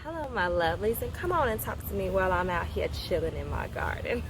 Hello my lovelies, and come on and talk to me while I'm out here chilling in my garden.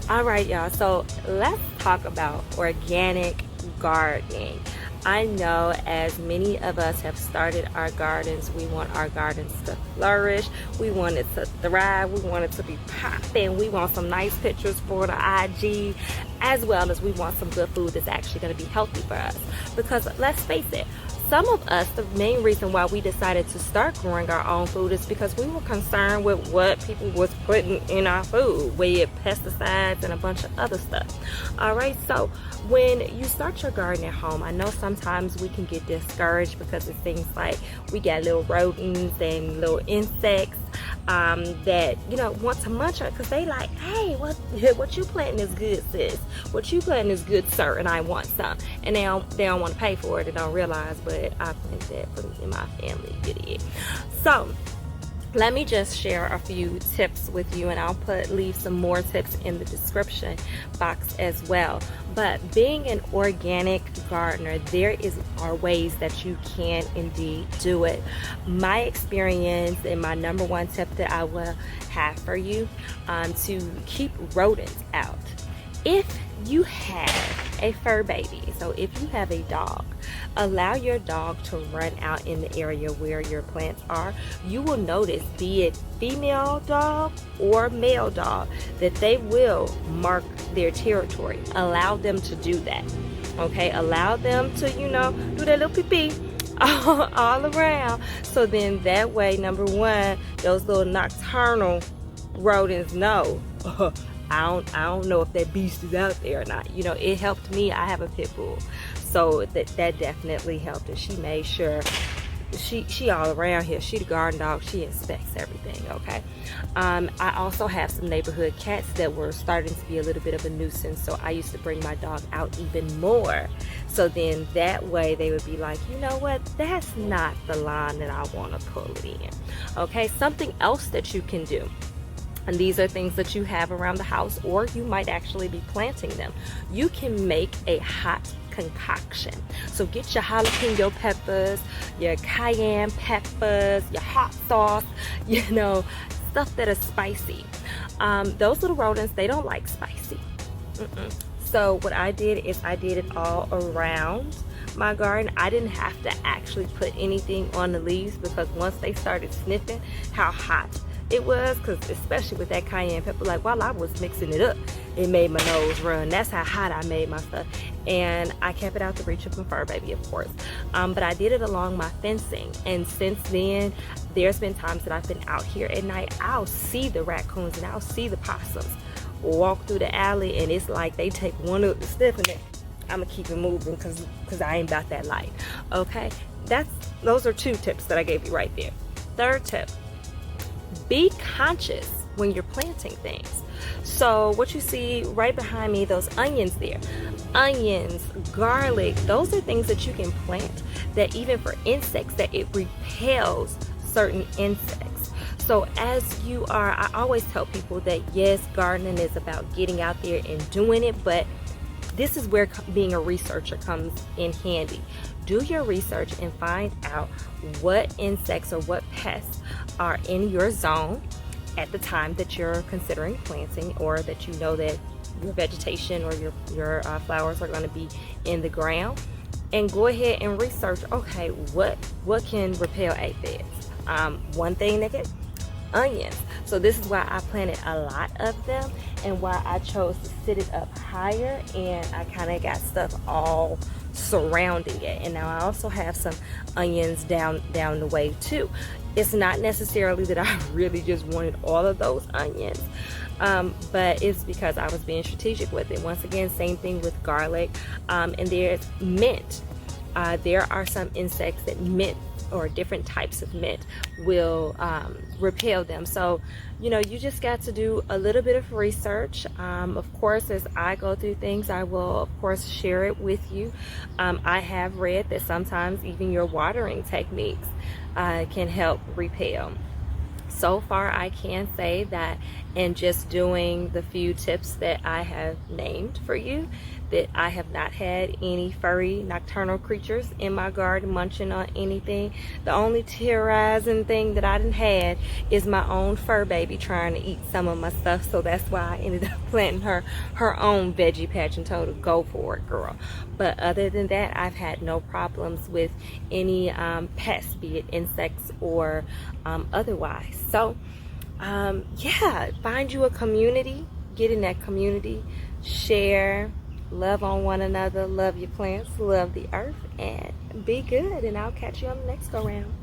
Alright y'all, so let's talk about organic gardening. I know as many of us have started our gardens, we want our gardens to flourish, we want it to thrive, we want it to be popping, we want some nice pictures for the IG, as well as we want some good food that's actually going to be healthy for us. Because let's face it, some of us, the main reason why we decided to start growing our own food is because we were concerned with what people was putting in our food, with pesticides and a bunch of other stuff. Alright, so when you start your garden at home, I know sometimes we can get discouraged because it seems like we got little rodents and little insects that, you know, want to munch on, because they like, hey, what you planting is good, sis. What you planting is good, sir, and I want some. And they don't want to pay for it. They don't realize, but I planted that in my family. Get it? So let me just share a few tips with you, and I'll leave some more tips in the description box as well. But being an organic gardener, there are ways that you can indeed do it. My experience and my number one tip that I will have for you to keep rodents out. If you have a fur baby, so if you have a dog, allow your dog to run out in the area where your plants are. You will notice, be it female dog or male dog, that they will mark their territory. Allow them to do that. Okay, allow them to, you know, do their little pee-pee all around. So then that way, number one, those little nocturnal rodents know, I don't know if that beast is out there or not. You know, it helped me. I have a pit bull, so that definitely helped. And she made sure she all around here. She the garden dog. She inspects everything. Okay. I also have some neighborhood cats that were starting to be a little bit of a nuisance, so I used to bring my dog out even more. So then that way they would be like, you know what, that's not the line that I want to pull it in. Okay. Something else that you can do. And these are things that you have around the house, or you might actually be planting them. You can make a hot concoction. So get your jalapeno peppers, your cayenne peppers, your hot sauce, you know, stuff that is spicy. Those little rodents, they don't like spicy. So what I did is I did it all around my garden. I didn't have to actually put anything on the leaves, because once they started sniffing how hot it was, because especially with that cayenne pepper, like while I was mixing it up, it made my nose run. That's how hot I made my stuff. And I kept it out the reach of my fur baby, of course. But I did it along my fencing, and since then there's been times that I've been out here at night. I'll see the raccoons and I'll see the possums walk through the alley, and it's like they take one of the sniff and I'm gonna keep it moving because I ain't about that light. Okay, those are two tips that I gave you right there. Third tip, be conscious when you're planting things. So what you see right behind me, those onions there, onions, garlic, those are things that you can plant that even for insects, that it repels certain insects. So as you are, I always tell people that yes, gardening is about getting out there and doing it, but this is where being a researcher comes in handy. Do your research and find out what insects or what pests are in your zone at the time that you're considering planting, or that you know that your vegetation or your flowers are going to be in the ground, and go ahead and research, okay, what can repel aphids. One thing that can, onions. So this is why I planted a lot of them, and why I chose to sit it up higher, and I kind of got stuff all surrounding it. And now I also have some onions down the way too. It's not necessarily that I really just wanted all of those onions, but it's because I was being strategic with it. Once again, same thing with garlic, and there's mint. There are some insects that mint, or different types of mint, will repel them. So, you know, you just got to do a little bit of research. Of course, as I go through things, I will of course share it with you. I have read that sometimes even your watering techniques can help repel. So far, I can say that in just doing the few tips that I have named for you, that I have not had any furry nocturnal creatures in my garden munching on anything. The only terrorizing thing that I done had is my own fur baby trying to eat some of my stuff, so that's why I ended up planting her own veggie patch and told her, go for it, girl. But other than that, I've had no problems with any pests, be it insects or otherwise. So yeah, find you a community, get in that community, share, love on one another, love your plants, love the earth, and be good. And I'll catch you on the next go round.